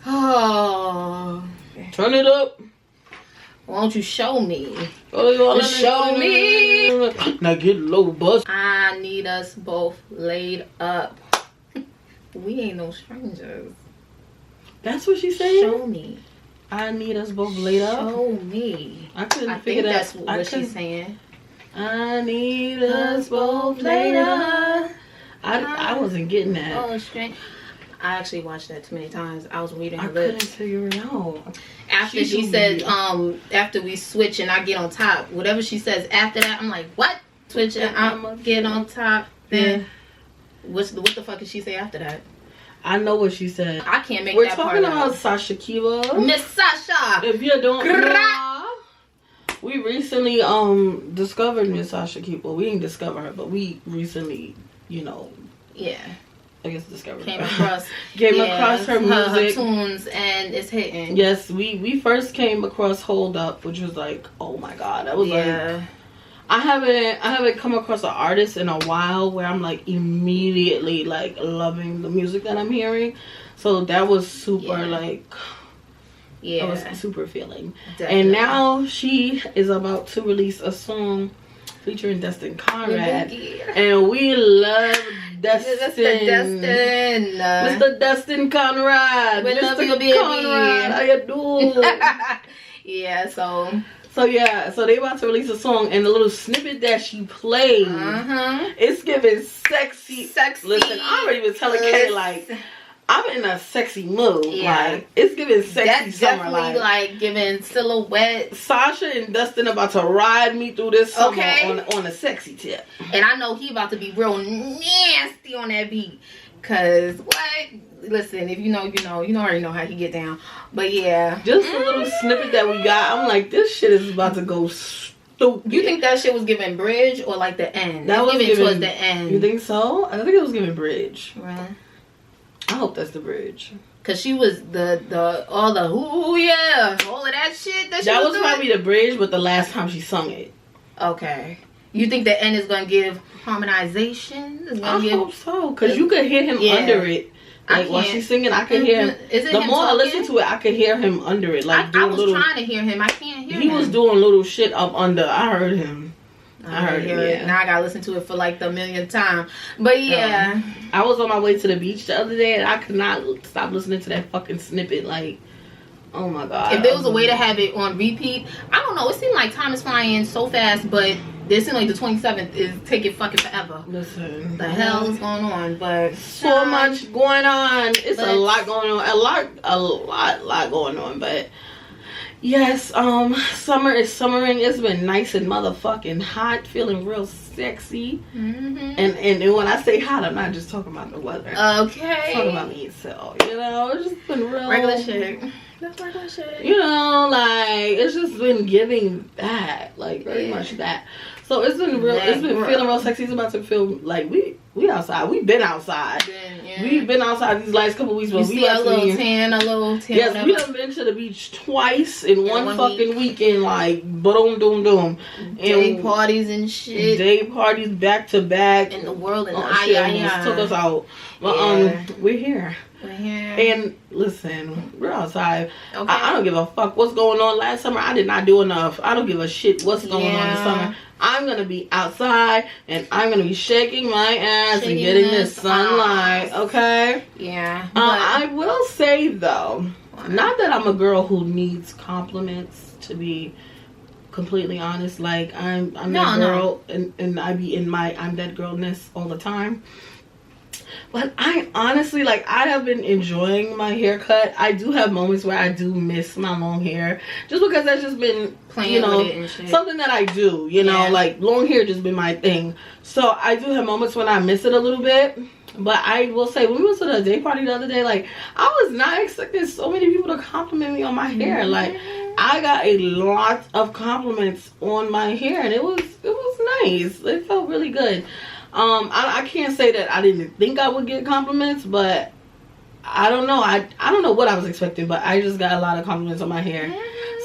Oh. Turn it up. Why don't you show me? Show me. Now get low, bus. I need us both laid up. We ain't no strangers. That's what she said? Show me. I need us both laid up. Show me. I couldn't figure think that. that's what she's saying. I need us both laid up. I wasn't getting that. Oh, strange. I actually watched that too many times. I was reading her I lips. couldn't figure it out. After she said, after we switch and I get on top, whatever she says after that, I'm like, what? Switch and I'ma get on top. Then what the fuck did she say after that? I know what she said. I can't make We're that talking part about out. Sasha Kiva. Miss Sasha. If you don't know, we recently discovered Miss Sasha Kiva. We didn't discover her, but we recently, yeah. I guess discovered Came her. across her music. her tunes, and it's hitting. Yes, we first came across Hold Up, which was like, oh my god, that was like, I haven't come across an artist in a while where I'm like immediately like loving the music that I'm hearing. So that was super like, that was super feeling. Definitely. And now she is about to release a song featuring Destin Conrad, and we love Destin. Mr. Destin Conrad. We love you, baby. Conrad, how you doing? Yeah, so they about to release a song, and the little snippet that she played, it's giving sexy. Listen, I already was telling Kay, like, I'm in a sexy mood. Yeah. Like, it's giving sexy That's summer. Definitely like giving silhouette. Sasha and Dustin about to ride me through this summer on a sexy tip. And I know he about to be real nasty on that beat. Cause what? Listen, if you know, you already know how he get down. But yeah. Just a little snippet that we got. I'm like, this shit is about to go stupid. You think that shit was giving bridge or like the end? That was giving towards the end. You think so? I think it was giving bridge. Really? I hope that's the bridge. Cause she was all the ooh yeah, all of that shit that was probably the bridge, but the last time she sung it. Okay. You think the end is gonna give harmonization? I hope so, cause you could hear him under it. Like while she's singing, I could hear him. The more I listen to it, I could hear him under it. Like I was trying to hear him. I can't hear him. He was doing little shit up under. I heard him. I heard it. Now I gotta listen to it for like the millionth time. But yeah, I was on my way to the beach the other day, and I could not stop listening to that fucking snippet. Like, oh my god! If there was a way to have it on repeat, I don't know. It seemed like time is flying so fast, but it seemed like the 27th is taking fucking forever. Listen, the hell is going on? But so much going on. It's a lot going on. A lot going on. But yes, summer is summering. It's been nice and motherfucking hot. Feeling real sexy. And when I say hot, I'm not just talking about the weather. Okay. I'm talking about me. So it's just been real regular shit. That's regular shit. Like it's just been giving that, like very much that. So it's been real. It's been feeling real sexy. It's about to feel like we outside. We've been outside. We've been outside these last couple weeks. But we a little tan. Yes, we have been to the beach twice in one fucking weekend. Like boom. Day parties and shit. Day parties back to back. In the world and took us out. But we're here. We're here. And listen, we're outside. Okay. I don't give a fuck what's going on. Last summer I did not do enough. I don't give a shit what's going on this summer. I'm gonna be outside and I'm gonna be shaking my ass and getting this sunlight. Okay? Yeah. I will say though, not that I'm a girl who needs compliments, to be completely honest. Like I'm that girl and I be in my I'm that girlness all the time. But I honestly, like, I have been enjoying my haircut. I do have moments where I do miss my long hair. Just because that's just been, playing with it and shit. Something that I do, like, long hair just been my thing. So I do have moments when I miss it a little bit. But I will say, when we went to the day party the other day, like, I was not expecting so many people to compliment me on my hair. Like, I got a lot of compliments on my hair, and it was nice. It felt really good. I can't say that I didn't think I would get compliments, but I don't know. I don't know what I was expecting, but I just got a lot of compliments on my hair.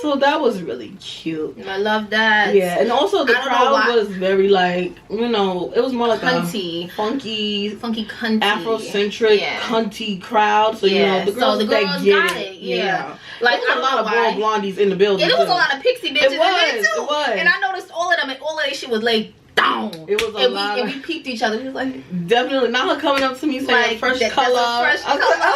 So that was really cute. I love that. Yeah, and also the crowd was very like, you know, it was more like cunty. A funky cunty, Afrocentric cunty crowd. So you know, the girls that get it. Yeah. Like there was a lot of bald blondies in the building. And it was a lot of pixie bitches in there too. It was. And I noticed all of them, and all of that shit was laid down. It was a lot. And we peeped each other. We was like, definitely. Now her coming up to me saying like, fresh color. Fresh color.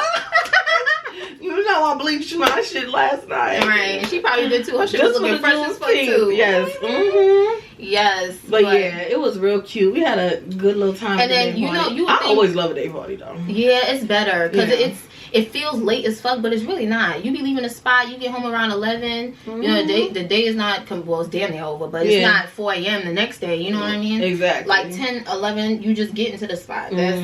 You know I bleached my shit last night. Right. She probably did too. Her shit was looking fresh as fuck too. Yes. Yes. But yeah, it was real cute. We had a good little time. And then I always love a day party though. Yeah, it's better because it feels late as fuck, but it's really not. You be leaving the spot, you get home around 11. You know, the day is not, well, it's damn near over, but it's not 4 a.m. the next day. You know what I mean? Exactly. Like 10, 11, you just get into the spot. That's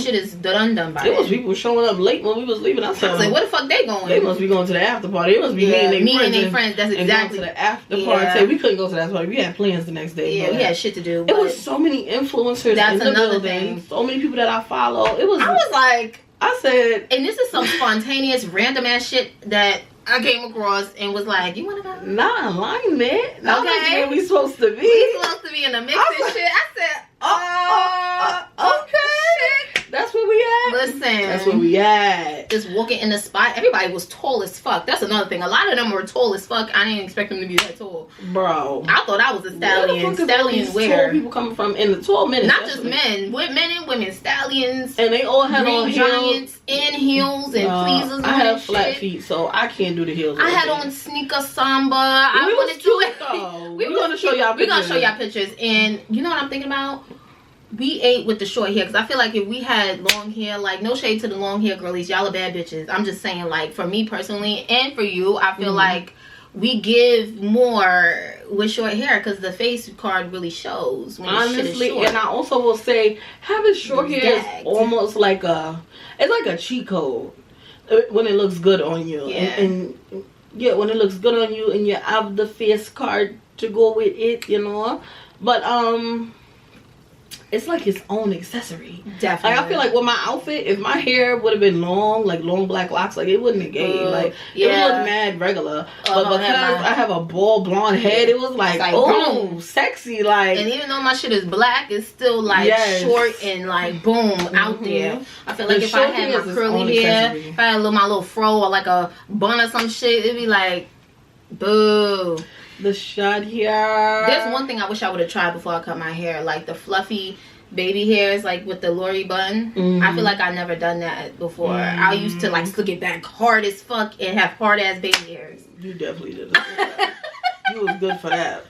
shit is done by It was people showing up late when we was leaving. I was like, where the fuck they going? They must be going to the after party. It must be me and their friends. That's exactly. And going to the after party. We couldn't go to that party. We had plans the next day. Yeah, we had shit to do. It was so many influencers in the building. Thing. So many people that I follow. I was like, I said, and this is some spontaneous, random ass shit that I came across and was like, you want to go? Not alignment. Not okay. where we supposed to be. We supposed to be in the mix and shit. I said, okay. Shit. That's where we at. Listen. That's where we at. Just walking in the spot. Everybody was tall as fuck. That's another thing. A lot of them were tall as fuck. I didn't expect them to be that tall. Bro. I thought I was a stallion. Stallion where? Tall people coming from in the 12 minutes. Not just men. With men and women. Stallions. And they all had on giants in heels and pleasers. I have flat feet, so I can't do the heels. I had on sneaker samba. I wanted to. We're going to show y'all pictures. We're going to show y'all pictures. And you know what I'm thinking about? We ate with the short hair because I feel like if we had long hair, like no shade to the long hair girlies, y'all are bad bitches. I'm just saying, like for me personally and for you, I feel like we give more with short hair because the face card really shows when honestly, shit is short. And I also will say having short hair is almost like it's like a cheat code when it looks good on you. And when it looks good on you and you have the face card to go with it, you know. But it's like its own accessory. Definitely. Like I feel like with my outfit, if my hair would have been long, like long black locks, like it wouldn't have gave. Like it would look mad regular. But because I have a bald blonde head, it was like oh, sexy. Like, and even though my shit is black, it's still like short and like boom out there. I feel like if I had my curly hair, if I had my little fro or like a bun or some shit, it'd be like boo. The short hair. There's one thing I wish I would have tried before I cut my hair, like the fluffy baby hairs, like with the Lori bun. I feel like I never done that before. I used to like slick it back hard as fuck and have hard ass baby hairs. You definitely did that. You was good for that.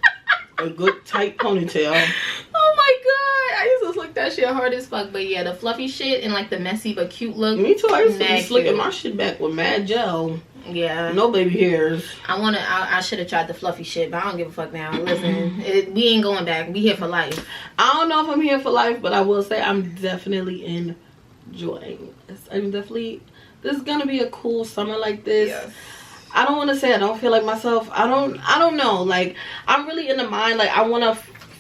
A good tight ponytail. Oh my god, I used to slick that shit hard as fuck. But yeah, the fluffy shit and like the messy but cute look. Me too. I used to be slicking my shit back with mad gel. Yeah. No baby hairs. I should have tried the fluffy shit, but I don't give a fuck now. Listen, we ain't going back. We here for life. I don't know if I'm here for life, but I will say I'm definitely enjoying this. This is gonna be a cool summer like this. Yes. I don't want to say I don't feel like myself. I don't know. Like I'm really in the mind. Like I want to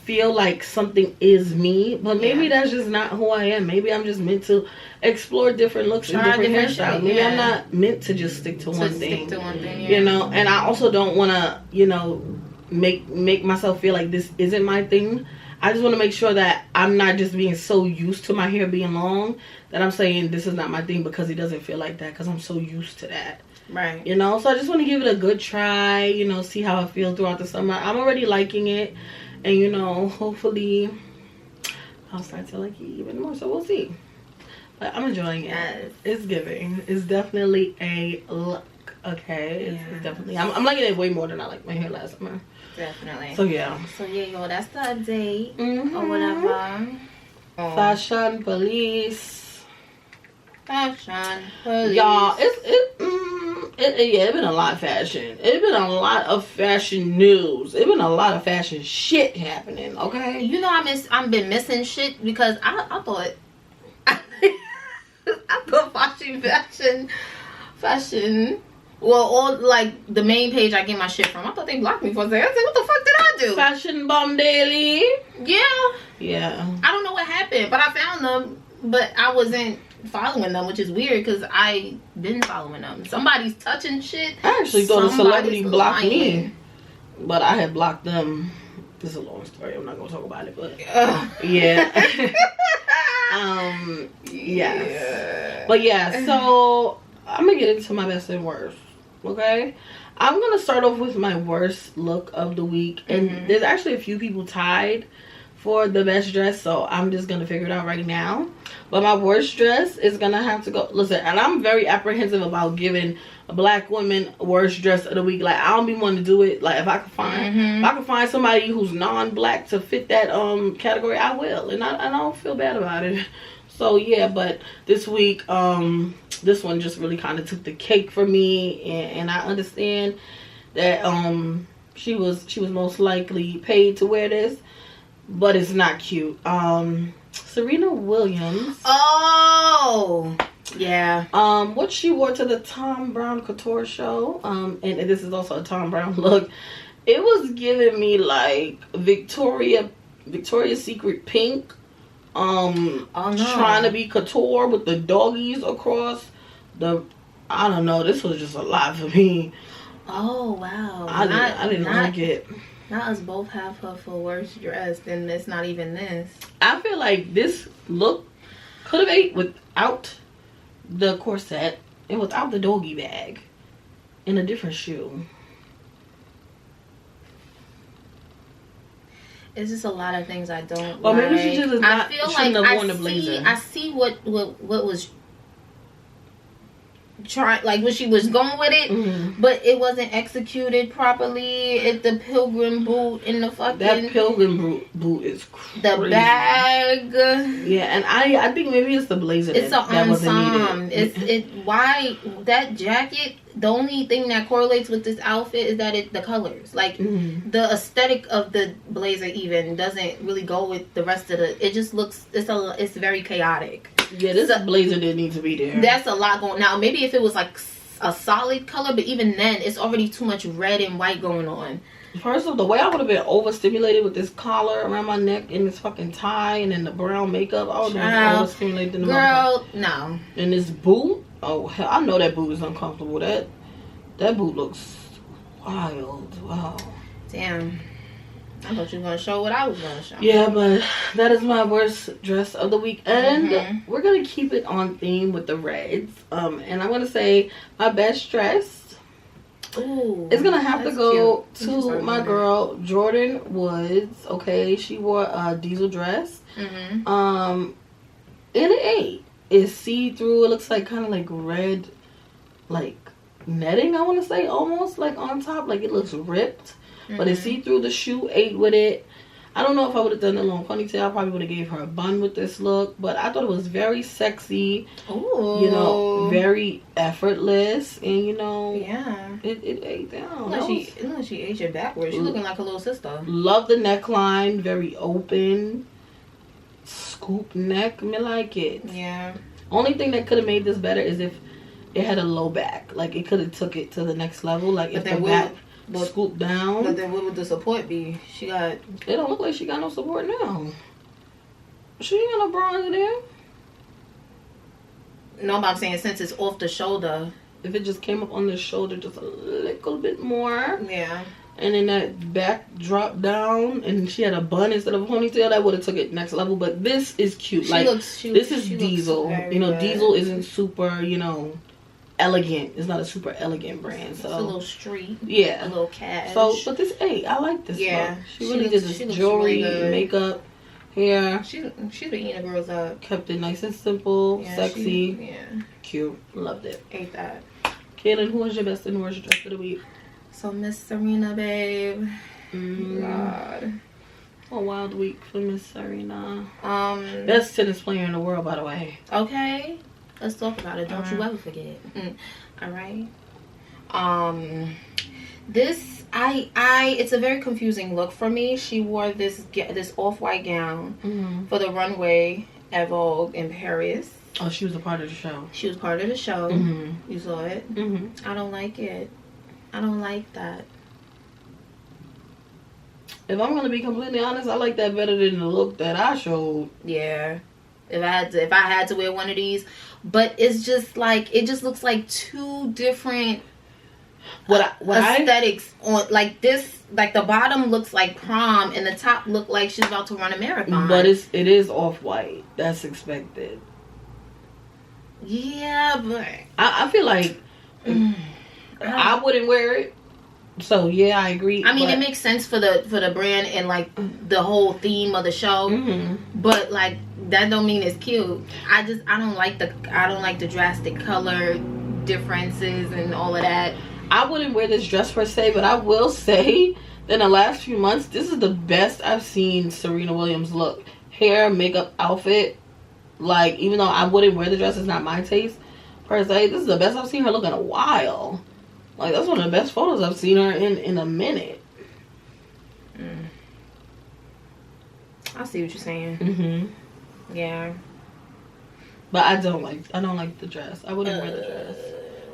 feel like something is me, but maybe that's just not who I am. Maybe I'm just meant to explore different looks and different hairstyles. Maybe I'm not meant to just stick to one thing. You know, and I also don't want to, you know, make myself feel like this isn't my thing. I just want to make sure that I'm not just being so used to my hair being long that I'm saying this is not my thing because it doesn't feel like that because I'm so used to that. Right. You know, so I just want to give it a good try, you know, see how it feels throughout the summer. I'm already liking it. And, you know, hopefully I'll start to like it even more. So we'll see. But I'm enjoying it. Yes. It's giving. It's definitely a look. Okay. It's definitely. I'm liking it way more than I liked my hair last summer. Definitely. So, yeah. So, yeah, yo, that's the update. Or whatever. Fashion police. Fashion police. Y'all, it's been a lot of fashion. It's been a lot of fashion news. It's been a lot of fashion shit happening, okay? You know I've been missing shit because I thought I thought fashion well, all like the main page I get my shit from, I thought they blocked me for a second. I said, what the fuck did I do? Fashion Bomb Daily. Yeah. Yeah. I don't know what happened, but I found them, but I wasn't following them, which is weird because I been following them. Somebody's touching shit. I actually thought a celebrity blocked lying. me, but I had blocked them. This is a long story. I'm not gonna talk about it, but yeah. Yeah. But yeah, so I'm gonna get into my best and worst. Okay, I'm gonna start off with my worst look of the week, and there's actually a few people tied for the best dress, so I'm just gonna figure it out right now. But my worst dress is gonna have to go. Listen, and I'm very apprehensive about giving a black woman worst dress of the week. Like, I don't be wanting to do it. Like, if I could find somebody who's non-black to fit that category, I will, and I don't feel bad about it. So yeah, but this week this one just really kind of took the cake for me, and I understand that she was most likely paid to wear this, but it's not cute. Serena Williams. Oh, yeah. What she wore to the Tom Brown Couture show, and this is also a Tom Brown look. It was giving me like Victoria's Secret pink. Oh, no. Trying to be couture with the doggies across the. I don't know. This was just a lot for me. Oh wow! I didn't like it. Not us both have her for worst dress, and it's not even this. I feel like this look could have ate without the corset and without the doggy bag in a different shoe. It's just a lot of things I don't. Well, like. maybe she just not. I feel like have worn the blazer. I see what was trying, like when she was going with it, but it wasn't executed properly. The pilgrim boot in the fucking that pilgrim boot is crazy. The bag. Yeah, and I think maybe it's the blazer. It's that wasn't needed. Why that jacket? The only thing that correlates with this outfit is that the colors, like the aesthetic of the blazer, even doesn't really go with the rest of the. It just looks. It's very chaotic. Yeah, this blazer didn't need to be there. That's a lot going. Now maybe if it was like a solid color, but even then, it's already too much red and white going on. First of all, the way I would have been overstimulated with this collar around my neck and this fucking tie and then the brown makeup, I would have been overstimulated in the girl. No. And this boot, oh hell, I know that boot is uncomfortable. That boot looks wild. Wow. Damn. I thought you were gonna show what I was gonna show. Yeah, but that is my worst dress of the week, and we're gonna keep it on theme with the reds. And I'm gonna say my best dress. Ooh, it's gonna have to go cute. to my girl Jordan Woods. Okay, she wore a diesel dress. And it's see-through. It looks like kind of like red, like netting. I want to say almost like on top, like it looks ripped. But it's see-through. The shoe ate with it. I don't know if I would have done a long ponytail. I probably would have gave her a bun with this look. But I thought it was very sexy. Ooh. You know, very effortless. And, you know, yeah, it ate down. She aged it backwards. She's looking like a little sister. Love the neckline. Very open. Scoop neck. I like it. Yeah. Only thing that could have made this better is if it had a low back. Like, it could have took it to the next level. Like, if the back scoop down. But then what would the support be? It don't look like she got no support now. She ain't got no bra under there. No, but I'm saying since it's off the shoulder. If it just came up on the shoulder just a little bit more. Yeah. And then that back dropped down and she had a bun instead of a ponytail, that would have took it next level. But this is cute. This is Diesel. You know, good. Diesel isn't super, you know, elegant. It's not a super elegant brand. So it's a little street. Yeah. A little cash. So, but this, I like this look. She really did this jewelry, really makeup, hair. She's been eating the girls up. Kept it nice and simple, sexy, cute. Loved it. Ate that. Kaylin, who was your best and worst dress of the week? So Miss Serena, babe. God. A wild week for Miss Serena. Best tennis player in the world, by the way. Okay. Let's talk about it. Don't you ever forget. All right. This it's a very confusing look for me. She wore this off-white gown for the runway at Vogue in Paris. Oh, she was a part of the show. She was part of the show. You saw it. I don't like it. I don't like that. If I'm gonna be completely honest, I like that better than the look that I showed. Yeah. if I had to wear one of these. But it's just like, it just looks like two different aesthetics on like this. Like the bottom looks like prom and the top look like she's about to run a marathon. But it is off-white. That's expected. Yeah, but I feel like I wouldn't wear it. So yeah, I agree. I mean, it makes sense for the brand and like the whole theme of the show. But like that don't mean it's cute. I don't like the drastic color differences and all of that. I wouldn't wear this dress per se, but I will say that in the last few months, this is the best I've seen Serena Williams look. Hair, makeup, outfit. Like, even though I wouldn't wear the dress, it's not my taste per se. This is the best I've seen her look in a while. Like, that's one of the best photos I've seen her in a minute. I see what you're saying. Yeah. But I don't like the dress. I wouldn't wear the dress.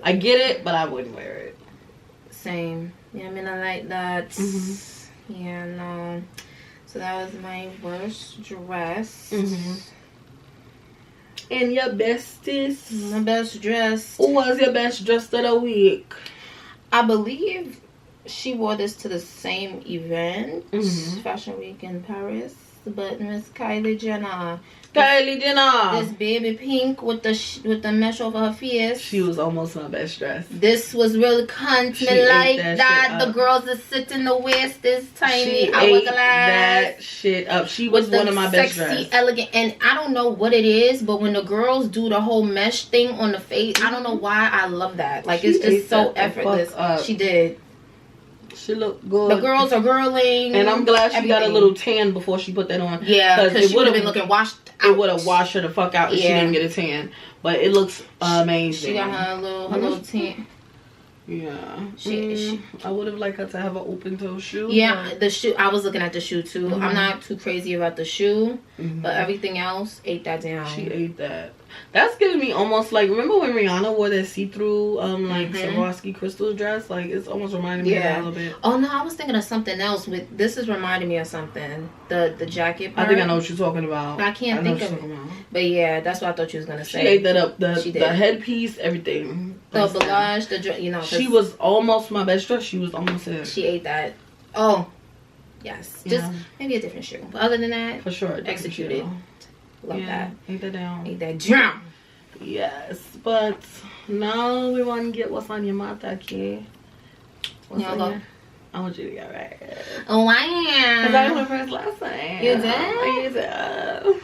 I get it, but I wouldn't wear it. Same. Yeah, I mean, I like that. Yeah, no. So that was my worst dress. And your bestest? My best dress. Who was your best dress of the week? I believe she wore this to the same event, Fashion Week in Paris. But Miss Kylie Jenner. This baby pink with the mesh over her face. She was almost my best dress. This was really cunt. Me like that. The girls that sit in the waist is tiny. She ate that shit up. She was one of my best dress. Sexy, elegant, and I don't know what it is, but when the girls do the whole mesh thing on the face, I don't know why I love that. Like, it's just so effortless. She did. She looked good. The girls are girling. And I'm glad she got a little tan before she put that on. Yeah, because she would have been looking washed out. It would have washed her the fuck out if she didn't get a tan. But it looks amazing. She got her little tan. Yeah. I would have liked her to have an open toe shoe. Yeah, the shoe. I was looking at the shoe too. I'm not too crazy about the shoe. But everything else ate that down. She ate that. That's giving me almost like, remember when Rihanna wore that see-through like Swarovski crystal dress? Like, it's almost reminding me of that a little bit. Oh no, I was thinking of something else. This is reminding me of something. The jacket part. I think I know what you're talking about. I can't think of it. But yeah, that's what I thought you was gonna say. She ate that up. The headpiece, everything. The blush, she was almost my best dress. She was almost it. She ate that. Oh, yes. Just maybe a different shoe. But other than that, for sure, executed. Love that. Ate that down. Ate that down. Yes, but now we want to get what's on your mouth, okay? I want you to get right. Oh, I am. Because I went first last time. You did? You did.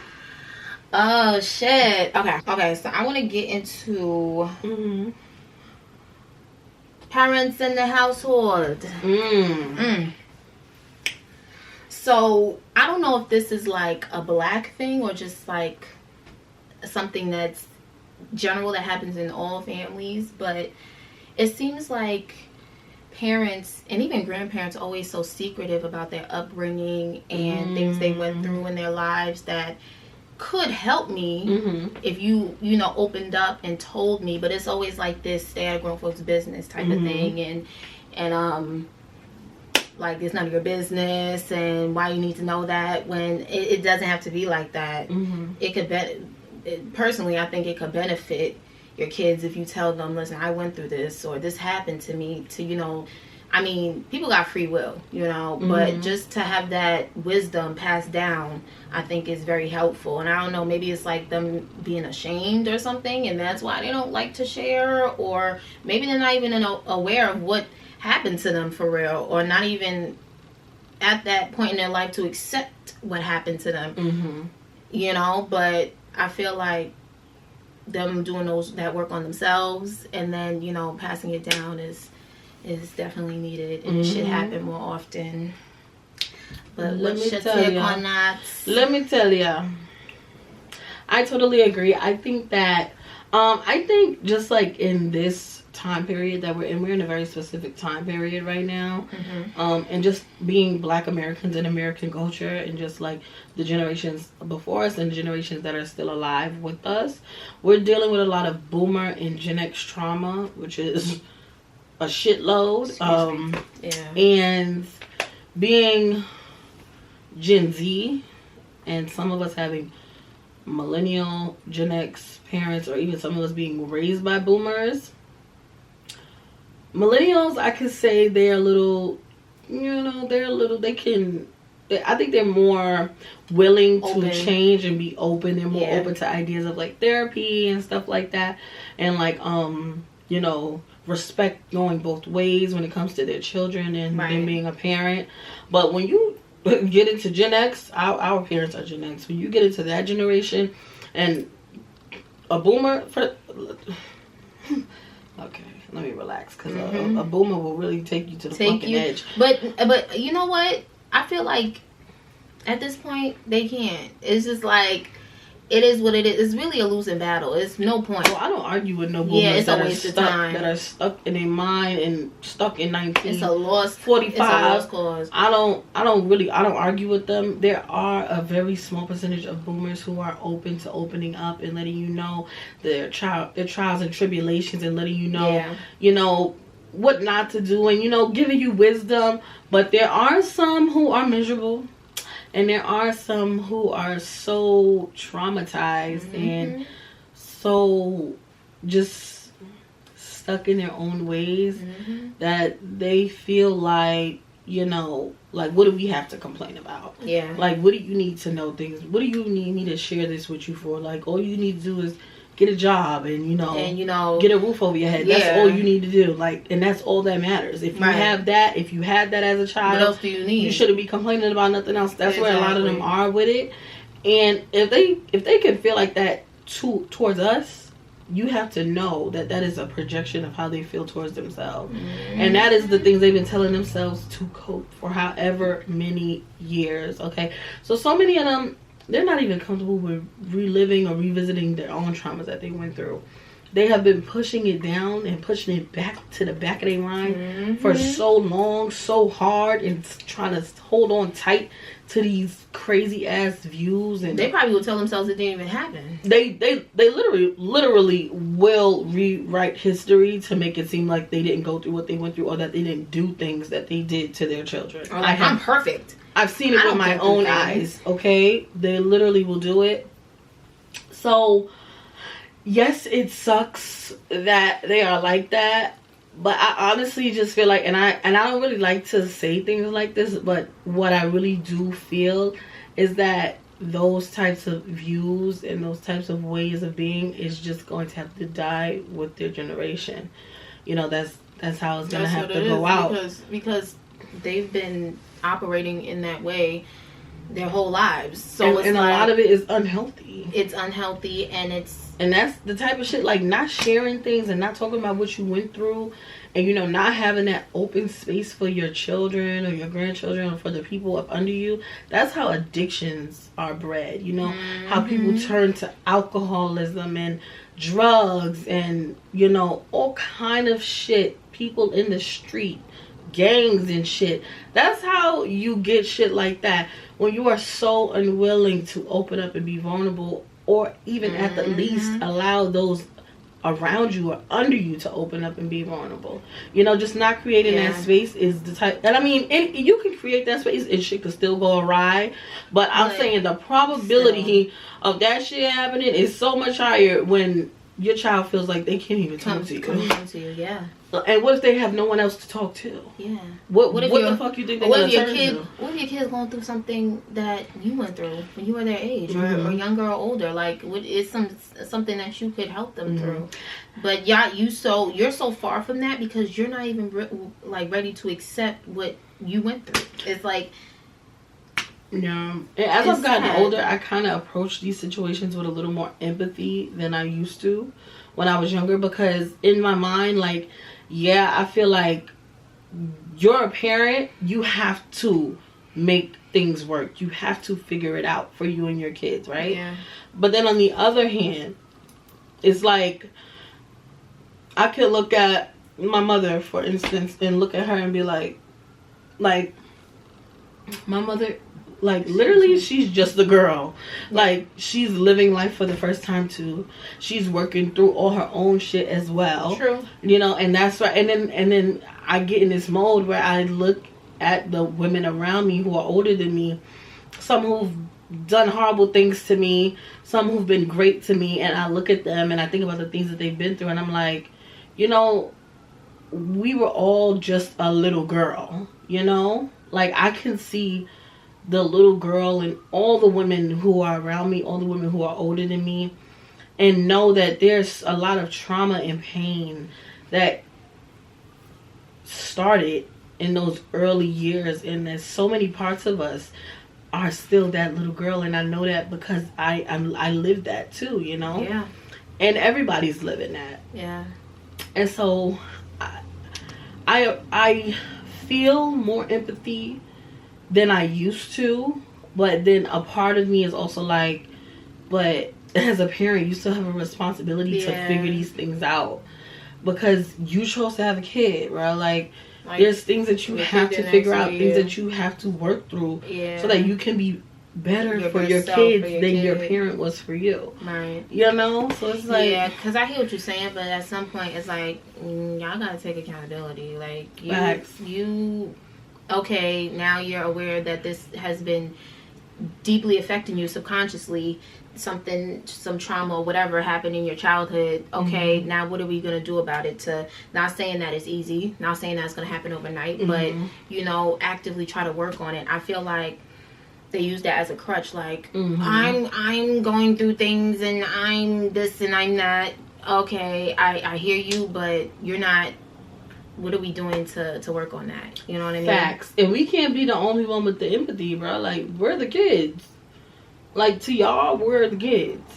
Oh, shit. Okay, so I want to get into parents in the household. So, I don't know if this is like a black thing or just like something that's general that happens in all families, but it seems like parents and even grandparents are always so secretive about their upbringing and things they went through in their lives that could help me if you opened up and told me, but it's always like this stay out of grown folks' business type of thing, and like it's none of your business and why you need to know that, when it doesn't have to be like that. It could personally, I think it could benefit your kids if you tell them, listen, I went through this, or this happened to me, to I mean, people got free will, but just to have that wisdom passed down, I think is very helpful. And I don't know, maybe it's like them being ashamed or something, and that's why they don't like to share, or maybe they're not even aware of what happened to them for real, or not even at that point in their life to accept what happened to them. But I feel like them doing that work on themselves and then passing it down is definitely needed, and it should happen more often. But what's your take on that? Let me tell you, I totally agree. I think that I think just like in this time period that we're in a very specific time period right now, and just being Black Americans in American culture, and just like the generations before us and the generations that are still alive with us, we're dealing with a lot of boomer and Gen X trauma, which is a shitload. And being Gen Z, and some of us having millennial, Gen X parents, or even some of us being raised by boomers. Millennials, I could say they're a little, I think they're more willing to change and be open. They're more open to ideas of like therapy and stuff like that. And like, respect going both ways when it comes to their children and them being a parent. But when you get into Gen X, our parents are Gen X. When you get into that generation and a boomer, okay, let me relax, because a boomer will really take you to the fucking edge. But you know what? I feel like at this point they can't. It's just like, it is what it is. It's really a losing battle. It's no point. Well, I don't argue with no boomers it's a waste of time. That are stuck in their mind and stuck in 1945. It's a lost cause. I don't argue with them. There are a very small percentage of boomers who are open to opening up and letting you know their trials and tribulations, and letting you know, what not to do, and giving you wisdom. But there are some who are miserable. And there are some who are so traumatized and so just stuck in their own ways that they feel like, what do we have to complain about? Yeah. Like, what do you need to know things? What do you need me to share this with you for? Like, all you need to do is get a job and get a roof over your head. That's all you need to do. Like, and that's all that matters. If you have that, if you had that as a child, what else do you need? You shouldn't be complaining about nothing else. That's where a lot of them are with it. And if they can feel like that towards us, you have to know that is a projection of how they feel towards themselves. And that is the things they've been telling themselves to cope for however many years. Okay, so many of them, they're not even comfortable with reliving or revisiting their own traumas that they went through. They have been pushing it down and pushing it back to the back of their mind for so long, so hard, and trying to hold on tight to these crazy ass views. And they probably will tell themselves it didn't even happen. They literally will rewrite history to make it seem like they didn't go through what they went through, or that they didn't do things that they did to their children. Or like, I'm perfect. I've seen it with my own eyes, okay? They literally will do it. So, yes, it sucks that they are like that. But I honestly just feel like, and I don't really like to say things like this, but what I really do feel is that those types of views and those types of ways of being is just going to have to die with their generation. That's how it's going to have to go out. Because they've been operating in that way their whole lives, so and a lot of it is unhealthy. It's unhealthy, and that's the type of shit, like not sharing things and not talking about what you went through, and not having that open space for your children or your grandchildren or for the people up under you. That's how addictions are bred. How people turn to alcoholism and drugs and all kind of shit. People in the street, gangs and shit. That's how you get shit like that, when you are so unwilling to open up and be vulnerable, or even at the least allow those around you or under you to open up and be vulnerable. Just not creating that space is the type. And I mean, you can create that space and shit could still go awry, but I'm saying the probability of that shit happening is so much higher when your child feels like they can't even talk to you. Yeah. And what if they have no one else to talk to? Yeah. What the fuck you think they're gonna turn to? What if your kid's going through something that you went through when you were their age, or younger or older? Like, what is something that you could help them through? But you're so far from that because you're not even ready to accept what you went through. It's like. Yeah. And as I've gotten older, I kind of approach these situations with a little more empathy than I used to when I was younger, because in my mind, like, yeah, I feel like you're a parent, you have to make things work. You have to figure it out for you and your kids, right? Yeah. But then on the other hand, it's like, I could look at my mother, for instance, and look at her and be like, my mother, like, literally, she's just a girl. Like, she's living life for the first time too. She's working through all her own shit as well. True. And that's right. And then I get in this mode where I look at the women around me who are older than me, some who've done horrible things to me, some who've been great to me, and I look at them and I think about the things that they've been through, and I'm like, you know, we were all just a little girl, you know? Like, I can see the little girl and all the women who are around me, all the women who are older than me, and know that there's a lot of trauma and pain that started in those early years, and there's so many parts of us are still that little girl, and I know that because I lived that too, you know? Yeah. And everybody's living that. Yeah. And so I feel more empathy than I used to, but then a part of me is also like, but as a parent, you still have a responsibility to figure these things out, because you chose to have a kid, right? Like there's things that you have to figure out, things that you have to work through, so that you can be better for your kids than your parent was for you. Right. You know? So it's like... Yeah, because I hear what you're saying, but at some point it's like, y'all gotta take accountability. Like, you... Okay, now you're aware that this has been deeply affecting you subconsciously. Some trauma or whatever happened in your childhood. Okay, now what are we going to do about it? To not saying that it's easy, not saying that it's going to happen overnight, but, you know, actively try to work on it. I feel like they use that as a crutch, like, I'm going through things and I'm this and I'm that. Okay, I hear you, but you're not. What are we doing to work on that? You know what I mean? Facts. And we can't be the only one with the empathy, bro. Like, we're the kids. Like, to y'all, we're the kids.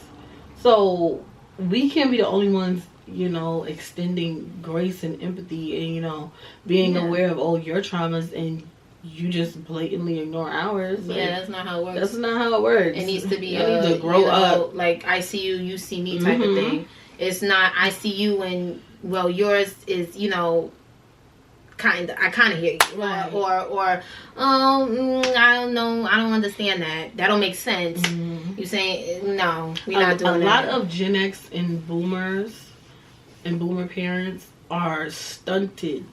So, we can't be the only ones, you know, extending grace and empathy and, you know, being aware of, oh, your traumas, and you just blatantly ignore ours. Like, that's not how it works. That's not how it works. It needs to be you need to grow up. Like, I see you, you see me type of thing. It's not, I see you and, well, yours is, you know, I kind of hear you, right? Or I don't know, I don't understand that. That don't make sense. You saying no? We're not doing that. A lot of Gen X and Boomers and Boomer parents are stunted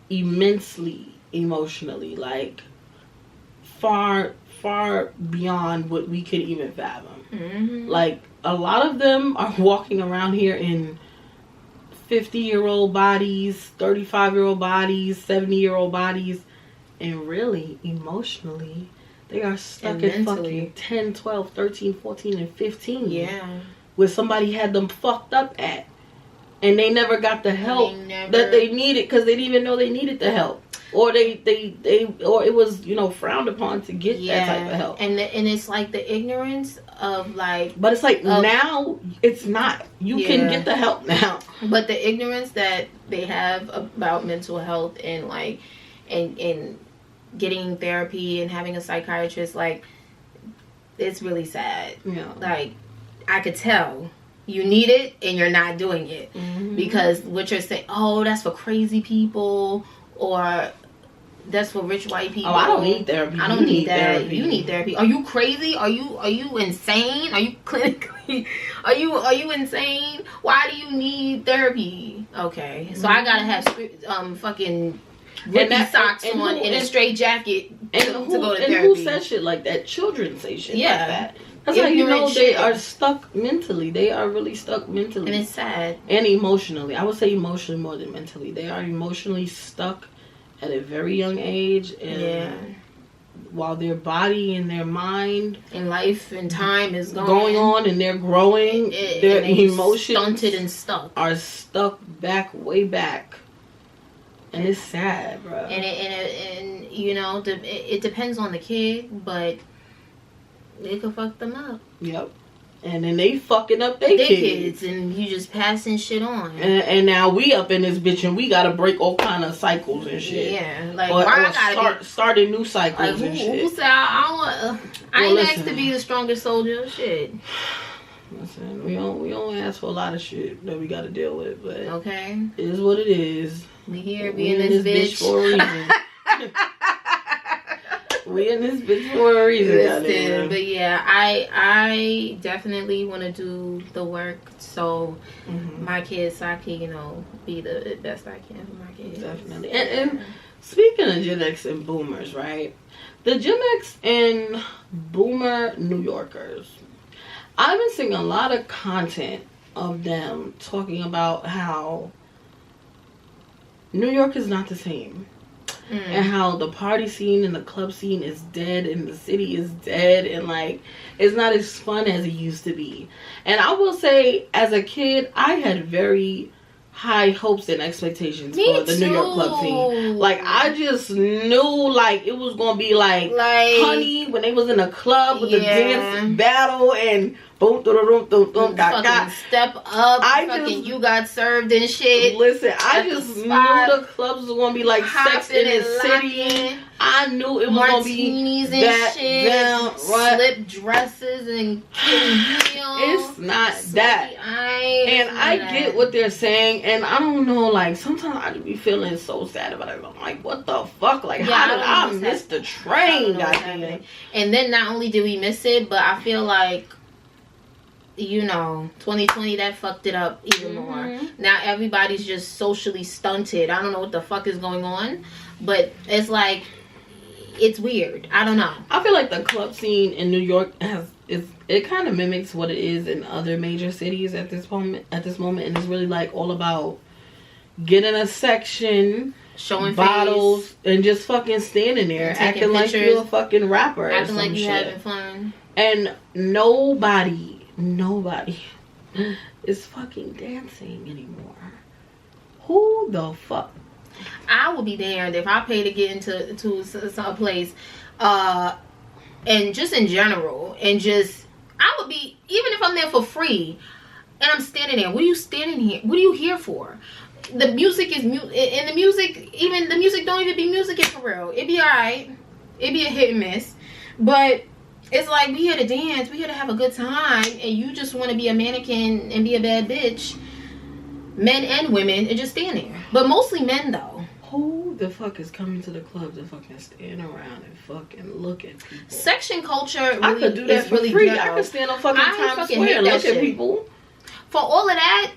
immensely emotionally, like far beyond what we could even fathom. Like, a lot of them are walking around here in 50-year-old bodies, 35-year-old bodies, 70-year-old bodies, and really, emotionally, they are stuck at fucking 10, 12, 13, 14, and 15. Yeah. Where somebody had them fucked up at. And they never got the help that they needed, because they didn't even know they needed the help. Or or it was, you know, frowned upon to get that type of help. And it's like the ignorance of, like... But it's like, now, it's not. You can get the help now. But the ignorance that they have about mental health and, like, and getting therapy and having a psychiatrist, like, it's really sad. Yeah. Like, I could tell you need it and you're not doing it. Because what you're saying, oh, that's for crazy people, or... that's for rich white people. Oh, I don't need therapy. I don't need that. Therapy. You need therapy. Are you crazy? Are you insane? Are you clinically? Are you insane? Why do you need therapy? Okay, so I gotta have fucking rippy socks on and a straight jacket to go to therapy. And who says shit like that? Children say shit like that. That's how you know they are stuck mentally. They are really stuck mentally. And it's sad. And emotionally. I would say emotionally more than mentally. They are emotionally stuck at a very young age, and while their body and their mind and life and time is going on and they're growing, their emotions stunted and stuck are stuck way back, and it's sad, bro. And you know, it depends on the kid, but it could fuck them up. Yep. And then they fucking up their kids. And you just passing shit on. And now we up in this bitch and we gotta break all kind of cycles and shit. Yeah. Like, or I gotta starting new cycles and shit. Who said I ain't asked to be the strongest soldier? Shit. Listen, we don't ask for a lot of shit that we gotta deal with, but okay, it is what it is. We here, we in this bitch for a reason. We in this bitch for a reason. Listen, but yeah, I definitely want to do the work so my kids, so I can, you know, be the best I can for my kids. Definitely. And speaking of Gen X and boomers, right? The Gen X and boomer New Yorkers, I've been seeing a lot of content of them talking about how New York is not the same. And how the party scene and the club scene is dead and the city is dead and like it's not as fun as it used to be. And I will say, as a kid, I had very high hopes and expectations for the New York club scene. Like, I just knew like it was gonna be like Honey when they was in a club with the dance battle and boom, fucking step up. You got served and shit. Listen, I just knew the clubs was gonna be like Sex in the City. I knew it was gonna be and that shit, slip dresses and heels. It's not that. I get what they're saying, and I don't know. Like sometimes I do be feeling so sad about it. I'm like, what the fuck? Like, how did I miss the train? Goddamn. And then not only did we miss it, but I feel like, you know, 2020 that fucked it up even more. Now everybody's just socially stunted. I don't know what the fuck is going on, but it's like, it's weird. I don't know. I feel like the club scene in New York it kind of mimics what it is in other major cities at this moment, and it's really like all about getting a section, showing bottles face, and just fucking standing there acting like you're a fucking rapper, acting like you having fun, and nobody is fucking dancing anymore. Who the fuck? I would be damned if I pay to get into a place, and just in general, and just I would be, even if I'm there for free, and I'm standing there. What are you standing here? What are you here for? The music is and the music, even the music don't even be music for real. It be alright. It be a hit and miss, but it's like, we here to dance, we here to have a good time, and you just want to be a mannequin and be a bad bitch. Men and women, and just stand there. But mostly men, though. Who the fuck is coming to the club to fucking stand around and fucking look at people? Section culture really, I could do that for free. Ghetto. I could stand on fucking Times Square and look at people. For all of that,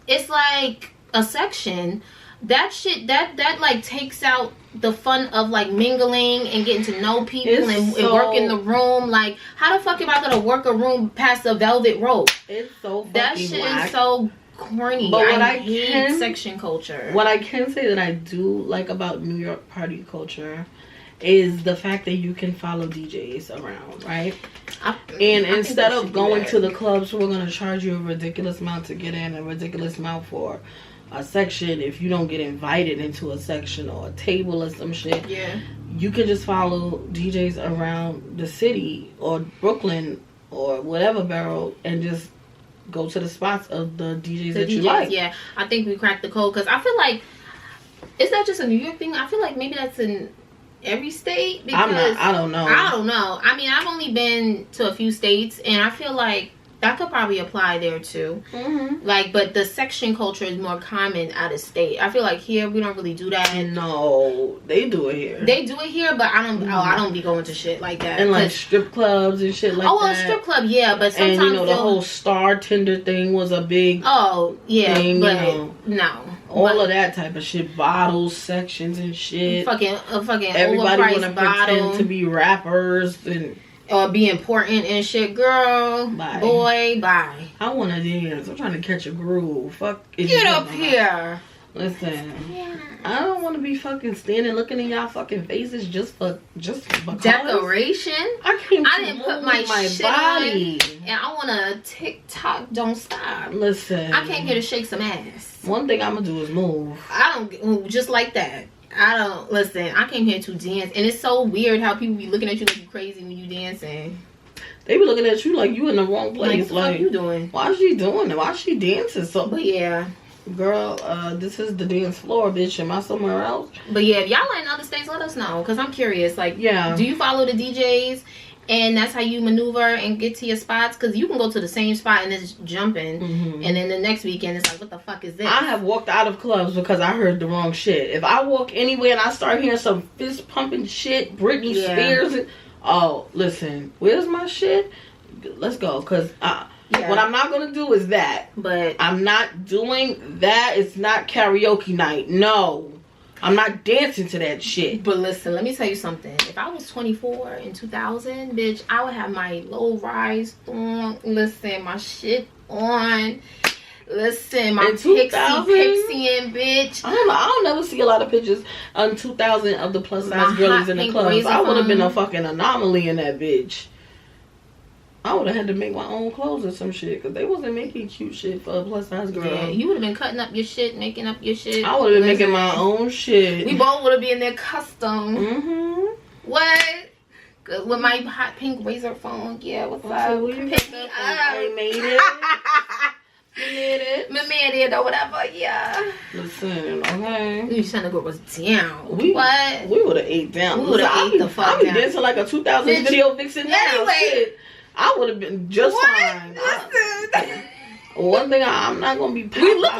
it's like a section. That shit, that like takes out the fun of like mingling and getting to know people and working the room. Like, how the fuck am I gonna work a room past a velvet rope? It's so fucking that shit whack. Is so corny. But what I hate section culture. What I can say that I do like about New York party culture is the fact that you can follow DJs around, right? And instead of going to the clubs who are going to charge you a ridiculous amount to get in, a ridiculous amount for a section, if you don't get invited into a section or a table or some shit, you can just follow DJs around the city or Brooklyn or whatever borough and just go to the spots of the DJs you like. Yeah, I think we cracked the code, because I feel like, is that just a New York thing? I feel like maybe that's in every state, because I don't know. I mean, I've only been to a few states, and I feel like that could probably apply there too. Like, but the section culture is more common out of state. I feel like here we don't really do that. No, they do it here. They do it here, but I don't be going to shit like that. And like strip clubs and shit like that. Oh, well, strip club, yeah, but sometimes, and you know, the whole Star Tender thing was a big thing, but you know. No. All of that type of shit, bottles, sections and shit. Fucking everybody want to pretend to be rappers and or be important and shit. Girl, bye. Boy, bye. I want to dance. I'm trying to catch a groove. Fuck. Get up here. Listen, I don't want to be fucking standing looking in y'all fucking faces just because. Decoration. I didn't put my shit body on, and I want to TikTok don't stop. Listen, I came here to shake some ass. One thing I'm gonna do is move. I don't just like that. I don't listen. I came here to dance, and it's so weird how people be looking at you like you crazy when you dancing. They be looking at you like you in the wrong place. Like, what are you doing? Why is she doing it? Why is she dancing so? But yeah, girl, this is the dance floor, bitch. Am I somewhere else? But yeah, if y'all are in other states, let us know, because I'm curious. Like, yeah, do you follow the DJs? And that's how you maneuver and get to your spots, because you can go to the same spot and it's jumping, and then the next weekend it's like, what the fuck is this? I have walked out of clubs because I heard the wrong shit. If I walk anywhere and I start hearing some fist pumping shit, Britney Spears, oh, listen, where's my shit? Let's go. Because what I'm not going to do is that. But I'm not doing that. It's not karaoke night. No. I'm not dancing to that shit. But listen, let me tell you something. If I was 24 in 2000, bitch, I would have my low rise on. Listen, my shit on. Listen, my pixie bitch. I don't know. I don't never see a lot of pictures on 2000 of the plus size girlies in the clubs. I would have been a fucking anomaly in that bitch. I would have had to make my own clothes or some shit because they wasn't making cute shit for a plus size girl. Yeah, you would have been cutting up your shit, making up your shit. I would have been making my own shit. We both would have been there custom. Mm-hmm. What? With my hot pink razor phone. Yeah, what's up? We made it. We made it or whatever. Yeah. Listen, okay. You trying to go was down. We would have ate down. We would have ate the fuck down. I be dancing like a 2000 video vixen now. Anyway. Shit. I would have been just fine. Listen. One thing I'm not gonna be. We look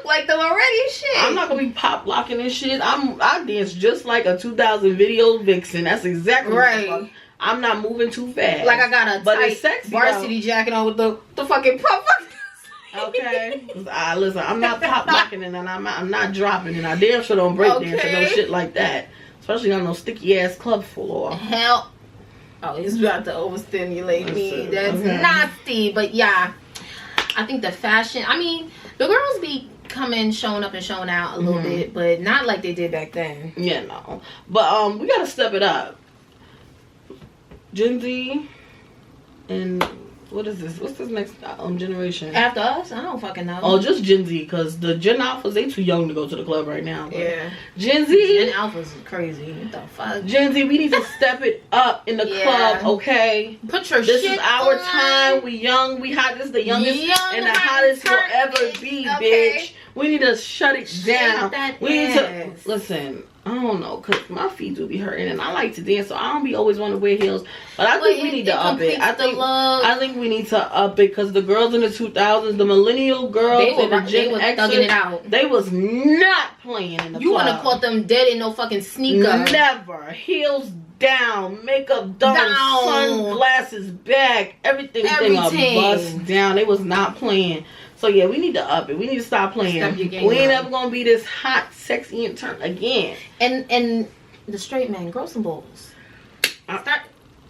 like them already. Shit. I'm not gonna be pop locking and shit. I dance just like a 2000 video vixen. That's exactly right. I'm not moving too fast. Like I got a tight sexy varsity jacket on with the fucking puff. Okay. Listen, I'm not pop locking and I'm not dropping and I damn sure don't break dance and no shit like that. Especially on no sticky ass club floor. Hell. Oh, he's about to overstimulate me. That's nasty. But yeah, I think the fashion. I mean, the girls be showing up and showing out a little bit, but not like they did back then. Yeah, no. But we gotta step it up. Gen Z and what is this? What's this next generation? After us? I don't fucking know. Oh, just Gen Z, because the Gen Alphas, they too young to go to the club right now. Yeah. Gen Z. Gen Alphas is crazy. What the fuck? Gen Z, we need to step it up in the club, okay? Put your this shit is our on. Time. We young. We hot. This is the youngest and the hottest you'll ever be, bitch. We need to shut it down. We need to listen. I don't know, cause my feet do be hurting, and I like to dance, so I don't be always want to wear heels. But I think we need to up it. I think we need to up it, cause the girls in the 2000s, the millennial girls, they were thugging it out. They was not playing in the club. You wouldn't have caught them dead in no fucking sneaker. Never. Heels down, makeup down, sunglasses back, everything bust down. They was not playing. So yeah, we need to up it. We need to stop playing. We ain't ever gonna be this hot, sexy, and turn again. And the straight men, grow some balls.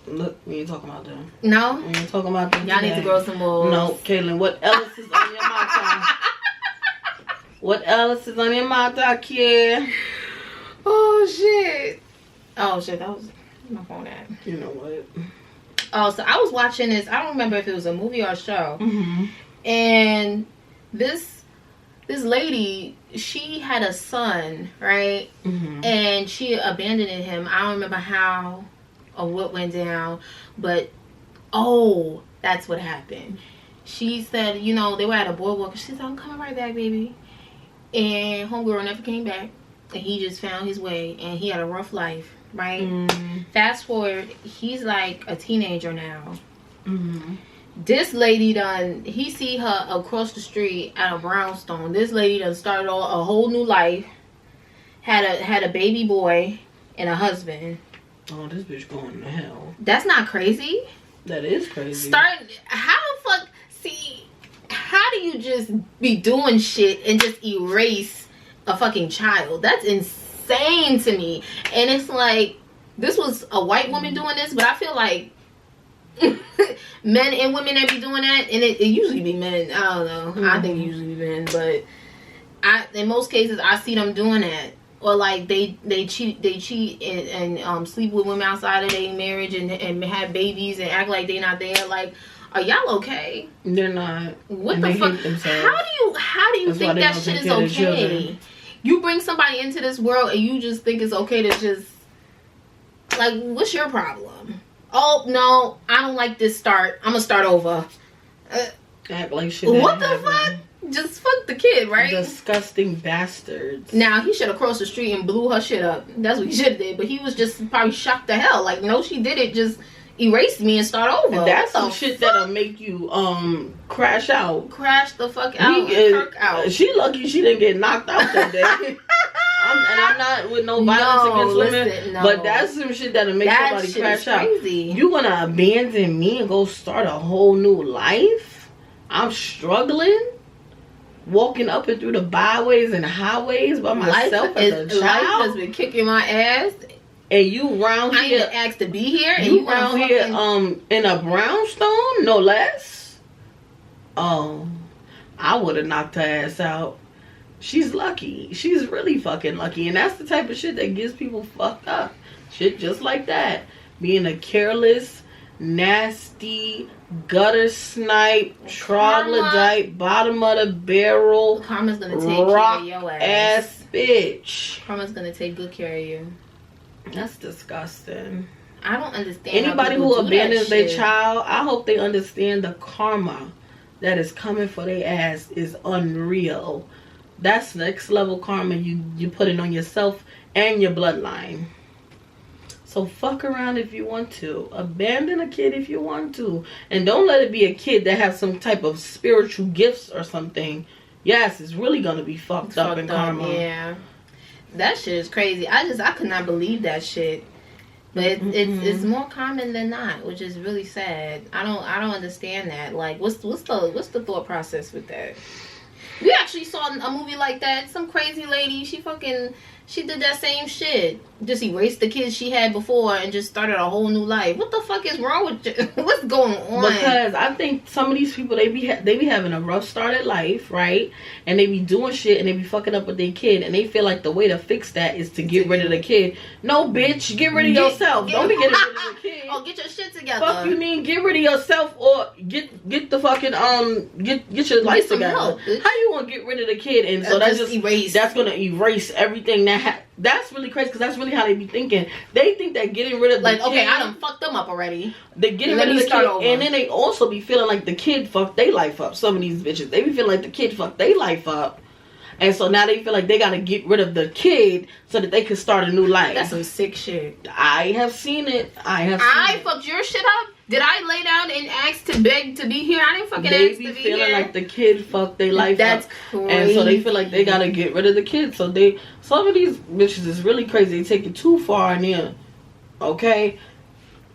Look, we ain't talking about them. No, we ain't talking about them. Y'all need to grow some balls. No, Kaylin. What else is on your mata? What else is on your mata, kid? Oh shit! That was my phone at. You know what? Oh, so I was watching this. I don't remember if it was a movie or a show. And this lady, she had a son, right? And she abandoned him. I don't remember how or what went down, but that's what happened. She said, you know, they were at a boardwalk. She said, I'm coming right back, baby. And homegirl never came back. And he just found his way. And he had a rough life, right? Fast forward, he's like a teenager now. This lady he see her across the street at a brownstone. This lady done started a whole new life. Had a baby boy and a husband. Oh, this bitch going to hell. That's not crazy. That is crazy. How do you just be doing shit and just erase a fucking child? That's insane to me. And it's like, this was a white woman doing this, but I feel like men and women that be doing that, and it usually be men. I don't know. I think it usually be men, but in most cases I see them doing that, or like they cheat and sleep with women outside of their marriage and have babies and act like they not there. Like, are y'all okay? They're not. What the fuck? How do you think that shit is okay? You bring somebody into this world and you just think it's okay to just, like, what's your problem? Oh, no, I don't like this start. I'm going to start over. Act like shit. What the fuck? Just fuck the kid, right? Disgusting bastards. Now, he should have crossed the street and blew her shit up. That's what he should have did. But he was just probably shocked to hell. Like, no, she did it. Just erase me and start over. And that's some shit that'll make you crash out. Crash the fuck out. Kirk out. She lucky she didn't get knocked out that day. I'm not with no violence against women. Listen, no. But that's some shit that'll make somebody crash out. Crazy. You gonna abandon me and go start a whole new life? I'm struggling, walking up and through the byways and highways by myself as a child. Life has been kicking my ass. And you round here, I ain't asked to be here. And you round here, in a brownstone, no less. Oh, I would have knocked her ass out. She's lucky. She's really fucking lucky, and that's the type of shit that gets people fucked up. Shit just like that, being a careless, nasty, gutter snipe, troglodyte, bottom of the barrel, karma's gonna take care of your ass bitch. Karma's gonna take good care of you. That's disgusting. I don't understand. Anybody who abandons their child, I hope they understand the karma that is coming for their ass is unreal. That's next level karma you put it on yourself and your bloodline. So fuck around if you want to. Abandon a kid if you want to. And don't let it be a kid that has some type of spiritual gifts or something. Yes, it's really gonna be fucked up in karma. Yeah. That shit is crazy. I could not believe that shit. But it's more common than not, which is really sad. I don't understand that. Like, what's the thought process with that? We actually saw a movie like that. Some crazy lady, she did that same shit. Just erased the kids she had before and just started a whole new life. What the fuck is wrong with you? What's going on? Because I think some of these people, they be having a rough start at life, right? And they be doing shit and they be fucking up with their kid, and they feel like the way to fix that is to get rid of the kid. No, bitch, get rid of yourself. Don't be getting rid of the kid. Oh, get your shit together. Fuck you mean get rid of yourself, or get the fucking get your life together. Help, how you want to get rid of the kid? And so that's just erase. That's gonna erase everything that's really crazy, because that's really how they be thinking. They think that getting rid of the kid, okay, I done fucked them up already. They getting rid of the kid, and then they also be feeling like the kid fucked their life up. Some of these bitches, they be feeling like the kid fucked their life up, and so now they feel like they gotta get rid of the kid so that they can start a new life. That's some sick shit. I have seen it. I fucked your shit up. Did I lay down and ask to beg to be here? I didn't fucking ask to be here. They be feeling like the kid fucked their life up. That's crazy. And so they feel like they gotta get rid of the kid. So some of these bitches is really crazy. They take it too far in there. Okay?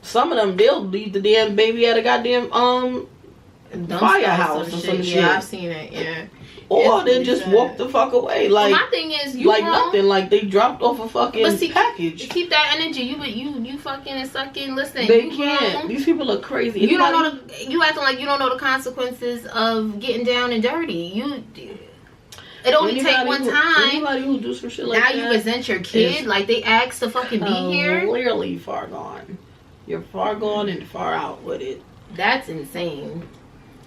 Some of them, they'll leave the damn baby at a goddamn firehouse or some shit. Yeah, I've seen it, yeah. Or then just walk the fuck away. Like, my thing is, you like wrong. Nothing. Like they dropped off a fucking package. Keep that energy. You fucking and sucking. Listen, they can't. Wrong. These people are crazy. You don't know you acting like you don't know the consequences of getting down and dirty. It only take one time. Anybody who do some shit like now that. You resent your kid. Like they asked to fucking be here. Clearly far gone. You're far gone and far out with it. That's insane.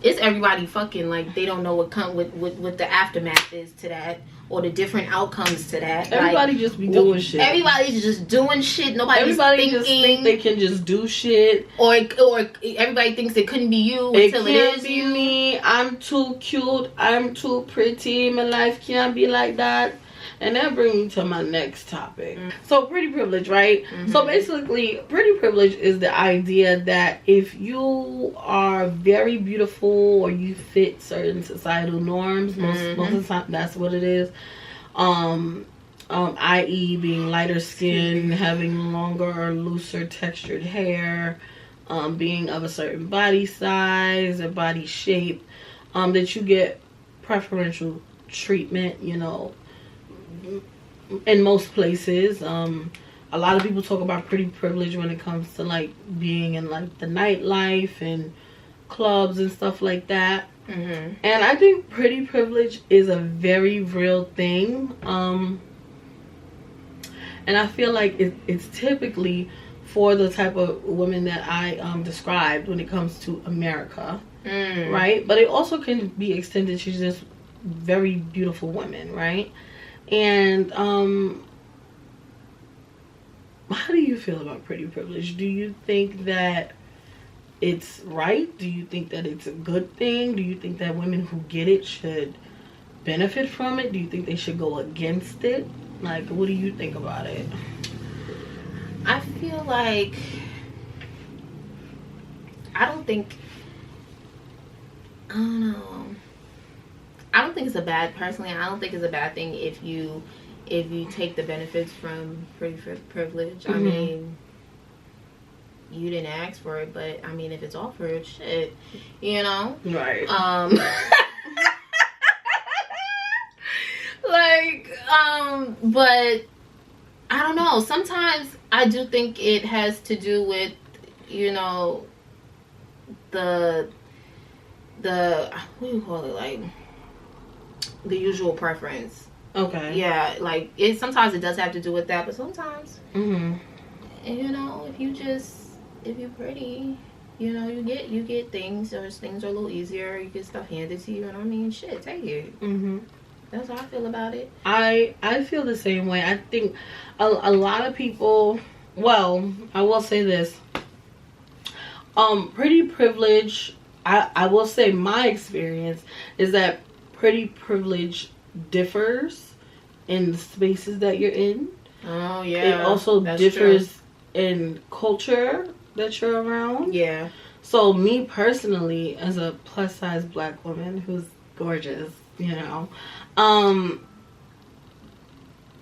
It's everybody fucking like they don't know what come with the aftermath is to that, or the different outcomes to that. Everybody just be doing shit. Everybody's just doing shit. Everybody just think they can just do shit, or everybody thinks it couldn't be you until it is be you. Me. I'm too cute. I'm too pretty. My life can't be like that. And that brings me to my next topic. So pretty privilege, right? So basically, pretty privilege is the idea that if you are very beautiful or you fit certain societal norms, most of the time that's what it is. I.e. being lighter skin, having longer or looser textured hair, being of a certain body size or body shape, that you get preferential treatment, you know, in most places. A lot of people talk about pretty privilege when it comes to like being in like the nightlife and clubs and stuff like that. And I think pretty privilege is a very real thing. And I feel like it's typically for the type of women that I described when it comes to America, right? But it also can be extended to just very beautiful women, right? And how do you feel about pretty privilege? Do you think that it's right? Do you think that it's a good thing? Do you think that women who get it should benefit from it? Do you think they should go against it? Like, what do you think about it? I feel like I don't think it's a bad, personally, I don't think it's a bad thing if you if you take the benefits from pretty privilege, I Mhm. mean, you didn't ask for it, but I mean, if it's offered, shit, you know? Right. Like, but I don't know. Sometimes I do think it has to do with, you know, the what do you call it, like the usual preference. Okay. Yeah, like it. Sometimes it does have to do with that, but sometimes, Mm-hmm. you know, if you're pretty, you know, you get things, or things are a little easier. You get stuff handed to you, and I mean, shit, take it. Mm-hmm. That's how I feel about it. I feel the same way. I think a lot of people. Well, I will say this. Pretty privilege. I will say my experience is that pretty privilege differs in the spaces that you're in. Oh yeah. It also differs true. in culture that you're around. Yeah. So me personally, as a plus size black woman who's gorgeous, you know,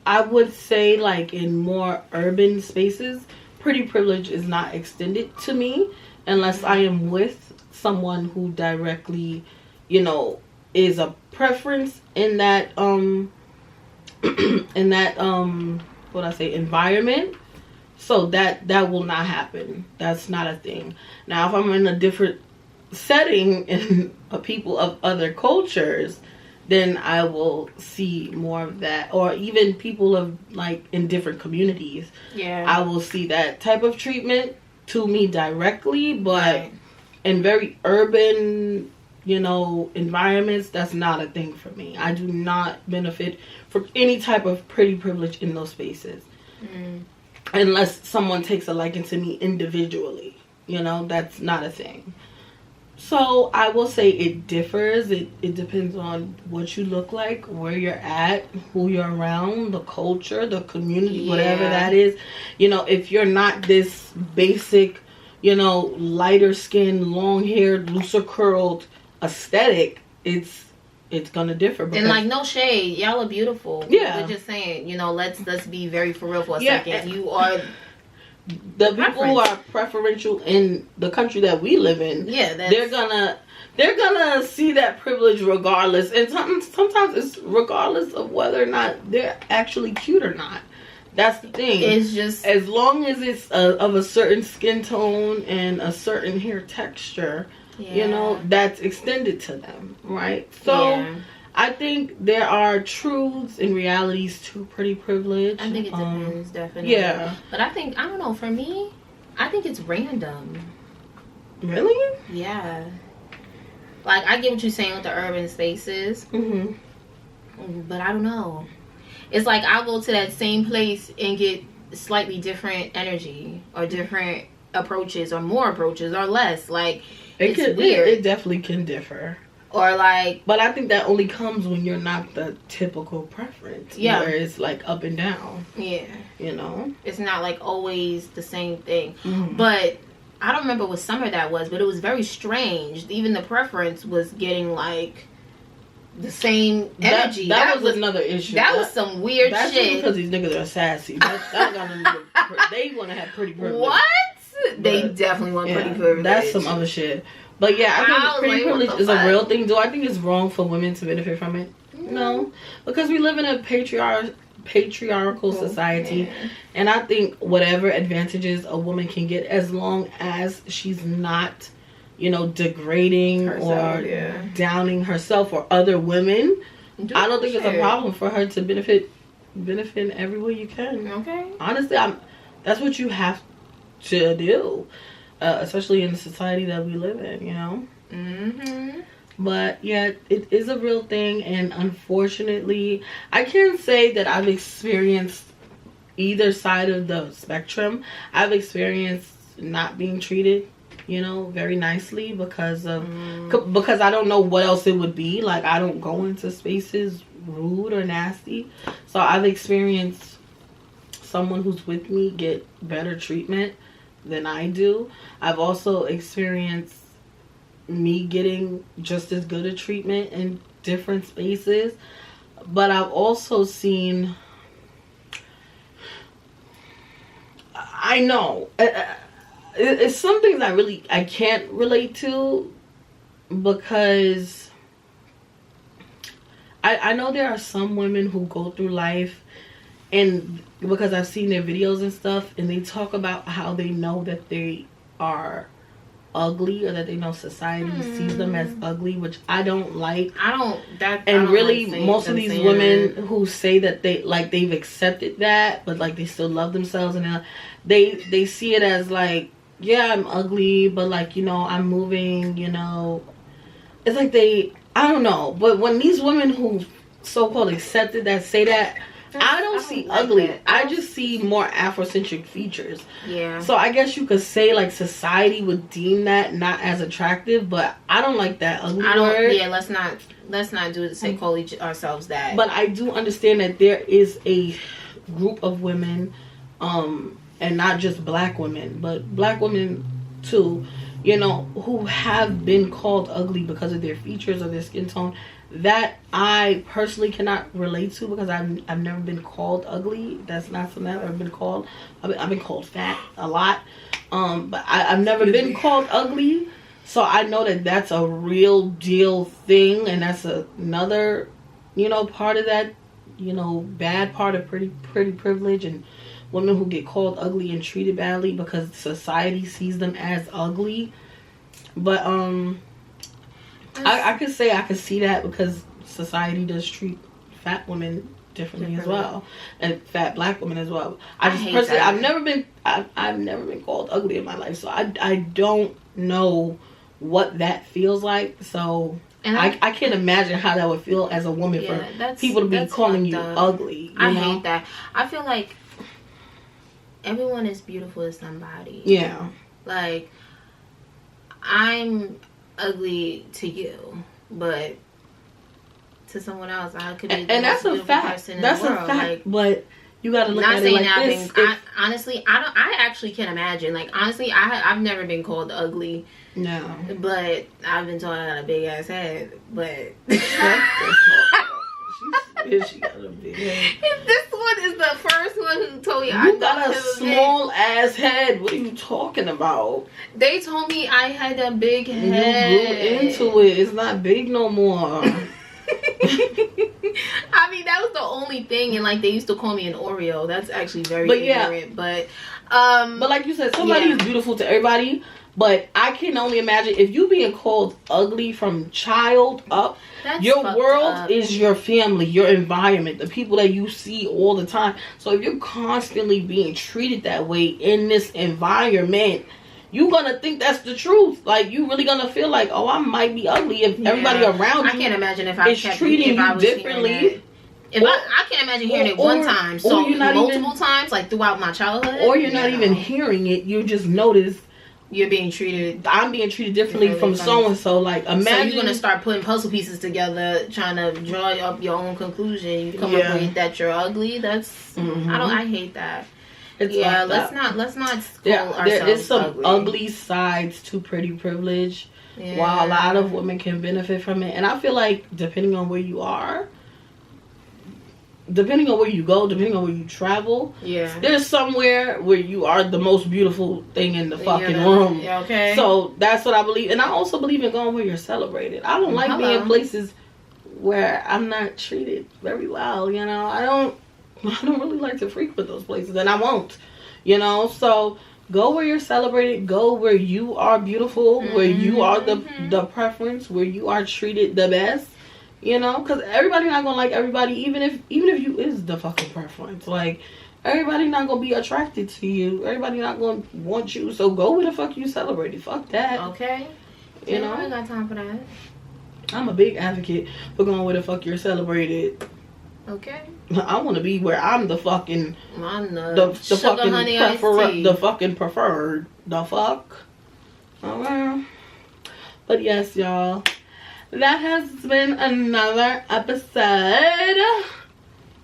I would say like in more urban spaces, pretty privilege is not extended to me unless I am with someone who directly, you know, is a preference in that in that what I say environment. So that will not happen. That's not a thing. Now if I'm in a different setting and people of other cultures, then I will see more of that. Or even people of like in different communities. Yeah. I will see that type of treatment to me directly, but Right. in very urban, you know, environments, that's not a thing for me. I do not benefit from any type of pretty privilege in those spaces. Mm. Unless someone takes a liking to me individually. You know, that's not a thing. So I will say it differs. It depends on what you look like, where you're at, who you're around, the culture, the community, whatever that is. You know, if you're not this basic, you know, lighter skin, long haired, looser curled aesthetic, it's gonna differ. And like, no shade, y'all are beautiful. Yeah. We're just saying, you know, let's be very for real for a Yeah. second. You are the people who are preferential in the country that we live in. Yeah, they're gonna see that privilege regardless, and sometimes it's regardless of whether or not they're actually cute or not. That's the thing. It's just as long as it's of a certain skin tone and a certain hair texture, you know, that's extended to them, right? So I think there are truths and realities to pretty privilege. I think it depends, definitely. Yeah. But I don't know, for me, I think it's random. Really? Yeah. Like, I get what you're saying with the urban spaces. Mm-hmm. But I don't know. It's like I'll go to that same place and get slightly different energy or different approaches or more approaches or less. Like, it's weird. It definitely can differ. Or like, but I think that only comes when you're not the typical preference. Yeah. Where it's like up and down. Yeah. You know? It's not like always the same thing. Mm-hmm. But I don't remember what summer that was, but it was very strange. Even the preference was getting like the same energy. That was another issue. That was some weird that's shit. That's because these niggas are sassy. They want to have pretty privilege. What? They definitely want pretty privilege. That's some other shit. But yeah, I think pretty privilege is a real thing. Do I think it's wrong for women to benefit from it? No. Because we live in a patriarchal society. And I think whatever advantages a woman can get, as long as she's not, you know, degrading herself, or downing herself or other women, I don't think it's a problem for her to benefit in every way you can. Okay. Honestly, that's what you have to do. Especially in the society that we live in, you know? Mm-hmm. But, yeah, it is a real thing. And unfortunately, I can't say that I've experienced either side of the spectrum. I've experienced not being treated, you know, very nicely because I don't know what else it would be. Like, I don't go into spaces rude or nasty. So I've experienced someone who's with me get better treatment than I do. I've also experienced me getting just as good a treatment in different spaces, but I've also seen I know. It's some things I can't relate to, because I know there are some women who go through life, and because I've seen their videos and stuff, and they talk about how they know that they are ugly, or that they know society sees them as ugly, which I don't like. Most of these women who say that they've accepted that, but like they still love themselves, and they see it as like, yeah, I'm ugly, but like, you know, I'm moving, you know. It's like I don't know, but when these women who so-called accepted that say that, I don't see like ugly. That. I just see more Afrocentric features. Yeah. So I guess you could say like society would deem that not as attractive, but I don't like that ugly word. Yeah, let's not do it to say call ourselves that. But I do understand that there is a group of women, and not just black women, but black women too, you know, who have been called ugly because of their features or their skin tone, that I personally cannot relate to, because I've never been called ugly. That's not something I've ever been called. I've been called fat a lot, but I've never been called ugly. So I know that that's a real deal thing, and that's another, you know, part of that, you know, bad part of pretty privilege, and women who get called ugly and treated badly because society sees them as ugly. But I could say I could see that, because society does treat fat women differently as well, and fat black women as well. I just personally, I've never been called ugly in my life, so I don't know what that feels like. So I can't imagine how that would feel as a woman, for people to be calling you ugly. I hate that. I feel like everyone is beautiful to somebody. Yeah. Like, I'm ugly to you, but to someone else I could be the most beautiful person in the world. That's a fact. Like, but you gotta look at it like this. Honestly, I actually can't imagine. Like, honestly, I've never been called ugly. No. But I've been told I got a big ass head. But she got a big head. This one is the first one who told me I got a small ass head. What are you talking about? They told me I had a big head. You grew into it. It's not big no more. I mean, that was the only thing, and like they used to call me an Oreo. That's actually very ignorant. But like you said, somebody is beautiful to everybody. But I can only imagine if you being called ugly from child up. That's your world is your family, your environment, the people that you see all the time. So if you're constantly being treated that way in this environment, you're gonna think that's the truth. Like, you really gonna feel like, oh, I might be ugly if everybody around you. I can't imagine if I is treating you differently. I can't imagine hearing it one time. So multiple times, like throughout my childhood. Or you're not even hearing it. You just notice. You're being treated. I'm being treated differently from so and so. Like, imagine. So you're gonna start putting puzzle pieces together, trying to draw up your own conclusion. You come up with that you're ugly. That's I hate that. It's let's not call ourselves there is some ugly. Ugly sides to pretty privilege. Yeah. While a lot of women can benefit from it, and I feel like depending on where you are. Depending on where you go, depending on where you travel, there's somewhere where you are the most beautiful thing in the fucking room. Yeah, okay. So that's what I believe, and I also believe in going where you're celebrated. I don't like being places where I'm not treated very well. You know, I don't really like to frequent those places, and I won't. You know, so go where you're celebrated. Go where you are beautiful, where you are the preference, where you are treated the best. You know, because everybody not gonna like everybody, even if you is the fucking preference. Like, everybody not gonna be attracted to you. Everybody not gonna want you. So go where the fuck you celebrated. Fuck that. Okay. You know, I ain't got time for that. I'm a big advocate for going where the fuck you're celebrated. Okay. I want to be where I'm the fucking the fucking preferred. The fuck. Alright. But yes, y'all. That has been another episode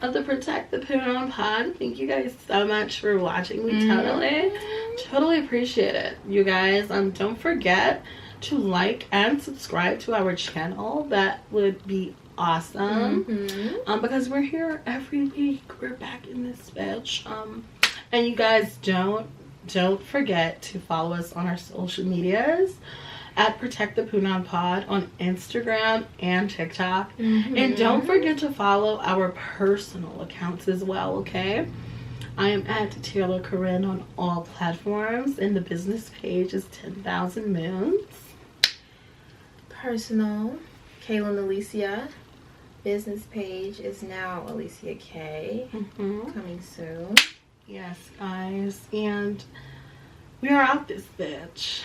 of the Protect the PUNAN pod. Thank you guys so much for watching. We totally appreciate it. You guys, don't forget to like and subscribe to our channel. That would be awesome. Because we're here every week. We're back in this bitch. And you guys don't don't forget to follow us on our social medias at Protect the Punan Pod on Instagram and TikTok. And don't forget to follow our personal accounts as well, okay? I am at Taylor Corinne on all platforms, and the business page is 10,000 Moons. Personal, Kaylin Alicia. Business page is now Alicia K. Coming soon. Yes, guys. And we are out this bitch.